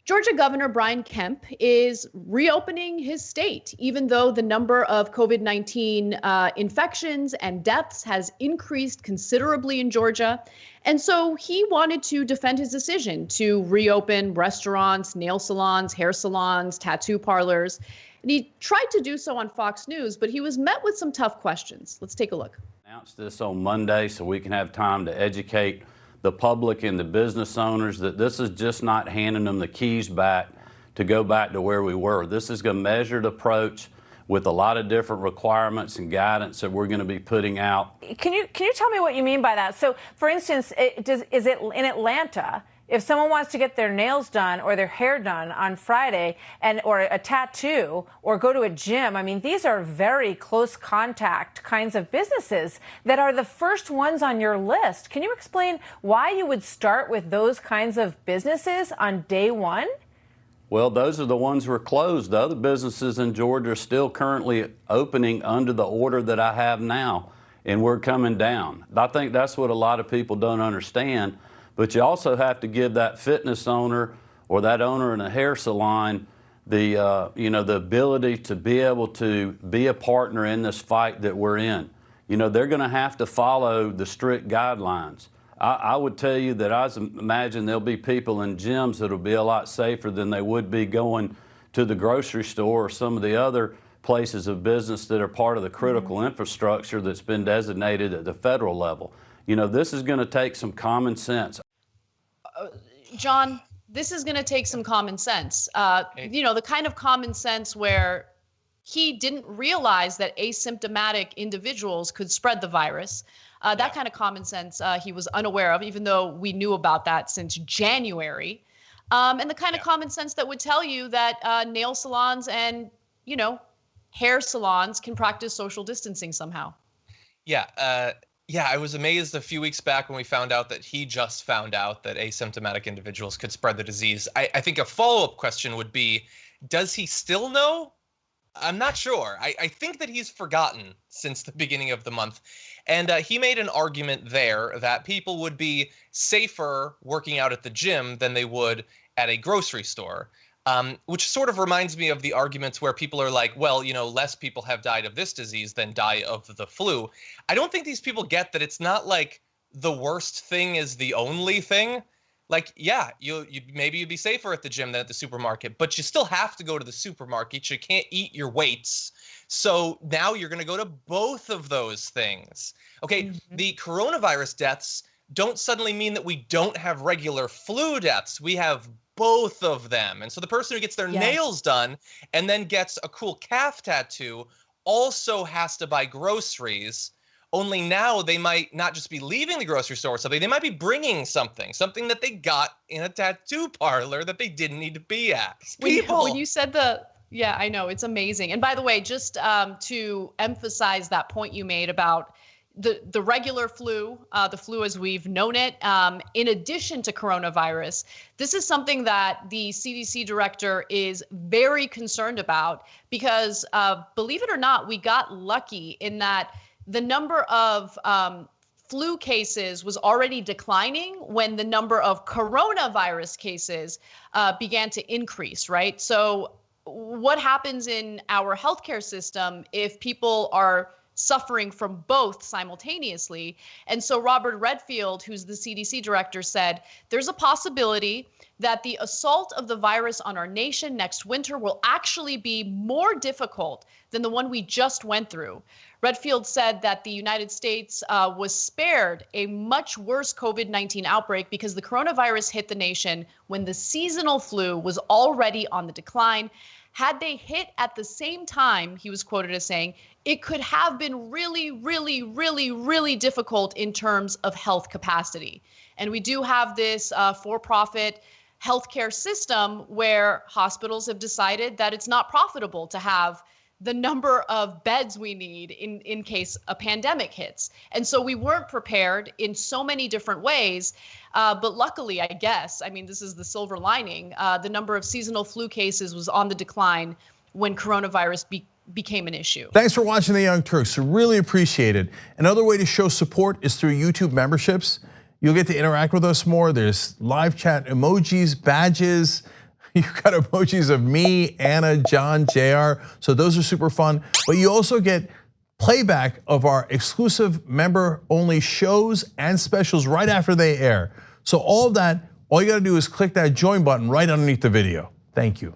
Georgia Governor Brian Kemp is reopening his state, even though the number of COVID-19 infections and deaths has increased considerably in Georgia. And so he wanted to defend his decision to reopen restaurants, nail salons, hair salons, tattoo parlors. And he tried to do so on Fox News, but he was met with some tough questions. Let's take a look. Announce this on Monday so we can have time to educate the public and the business owners that this is just not handing them the keys back to go back to where we were. This is a measured approach with a lot of different requirements and guidance that we're going to be putting out. Can you tell me what you mean by that? So, for instance, is it in Atlanta? If someone wants to get their nails done or their hair done on Friday or a tattoo or go to a gym, I mean, these are very close contact kinds of businesses that are the first ones on your list. Can you explain why you would start with those kinds of businesses on day one? Well, those are the ones who are closed. The other businesses in Georgia are still currently opening under the order that I have now, and we're coming down. I think that's what a lot of people don't understand. But you also have to give that fitness owner or that owner in a hair salon the ability to be able to be a partner in this fight that we're in. You know, they're going to have to follow the strict guidelines. I would tell you that I imagine there'll be people in gyms that'll be a lot safer than they would be going to the grocery store or some of the other places of business that are part of the critical infrastructure that's been designated at the federal level. You know, this is going to take some common sense. John, this is going to take some common sense. The kind of common sense where he didn't realize that asymptomatic individuals could spread the virus. That kind of common sense he was unaware of, even though we knew about that since January. And the kind of common sense that would tell you that nail salons and, hair salons can practice social distancing somehow. Yeah, I was amazed a few weeks back when we found out that he just found out that asymptomatic individuals could spread the disease. I think a follow-up question would be, does he still know? I'm not sure. I think that he's forgotten since the beginning of the month. And he made an argument there that people would be safer working out at the gym than they would at a grocery store. Which sort of reminds me of the arguments where people are like, well, less people have died of this disease than die of the flu. I don't think these people get that it's not like the worst thing is the only thing. Like, yeah, maybe you'd be safer at the gym than at the supermarket, but you still have to go to the supermarket. You can't eat your weights. So now you're going to go to both of those things. Okay, the coronavirus deaths don't suddenly mean that we don't have regular flu deaths. We have both of them. And so the person who gets their nails done and then gets a cool calf tattoo also has to buy groceries. Only now they might not just be leaving the grocery store or something. They might be bringing something that they got in a tattoo parlor that they didn't need to be at. When you said yeah, I know, it's amazing. And by the way, just to emphasize that point you made about the regular flu, the flu as we've known it, in addition to coronavirus, this is something that the CDC director is very concerned about because, believe it or not, we got lucky in that the number of flu cases was already declining when the number of coronavirus cases began to increase, right? So what happens in our healthcare system if people are suffering from both simultaneously? And so Robert Redfield, who's the CDC director, said there's a possibility that the assault of the virus on our nation next winter will actually be more difficult than the one we just went through. Redfield said that the United States was spared a much worse COVID-19 outbreak because the coronavirus hit the nation when the seasonal flu was already on the decline. Had they hit at the same time, he was quoted as saying, it could have been really, really, really, really difficult in terms of health capacity. And we do have this for-profit healthcare system where hospitals have decided that it's not profitable to have the number of beds we need in case a pandemic hits. And so we weren't prepared in so many different ways. But luckily, I guess, I mean, this is the silver lining, the number of seasonal flu cases was on the decline when coronavirus became an issue. Thanks for watching The Young Turks. Really appreciate it. Another way to show support is through YouTube memberships. You'll get to interact with us more. There's live chat emojis, badges. You've got emojis of me, Anna, John, JR. So those are super fun. But you also get playback of our exclusive member-only shows and specials right after they air. So all of that, all you gotta do is click that join button right underneath the video. Thank you.